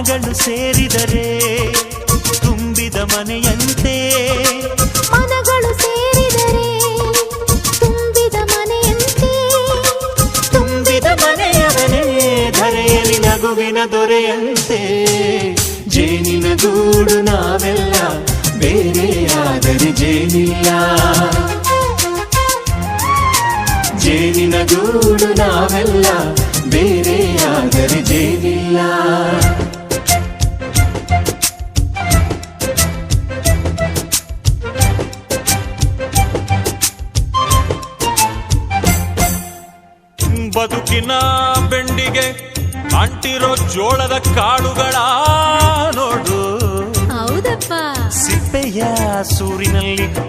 ಮನಗಳು ಸೇರಿದರೆ ತುಂಬಿದ ಮನೆಯಂತೆ. ಮನಗಳು ಸೇರಿದರೆ ತುಂಬಿದ ಮನೆಯಂತೆ. ತುಂಬಿದ ಮನೆಯವನೇ ಧರೆಯಲ್ಲಿ ನಗುವಿನ ದೊರೆಯಂತೆ. ಜೇನಿನ ಗೂಡು ನಾವೆಲ್ಲ ಬೇರೆಯಾದರೆ ಜೇನಿಲ್ಲ. ಜೇನಿನ ಗೂಡು ನಾವೆಲ್ಲ ಬೇರೆಯಾದರೆ ಜೇನಿಲ್ಲ. ಬದುಕಿನ ಬೆಂಡಿಗೆ ಅಂಟಿರೋ ಜೋಳದ ಕಾಳುಗಳ ನೋಡು. ಹೌದಪ್ಪ. ಸಿಪ್ಪೆಯ ಸೂರಿನಲ್ಲಿ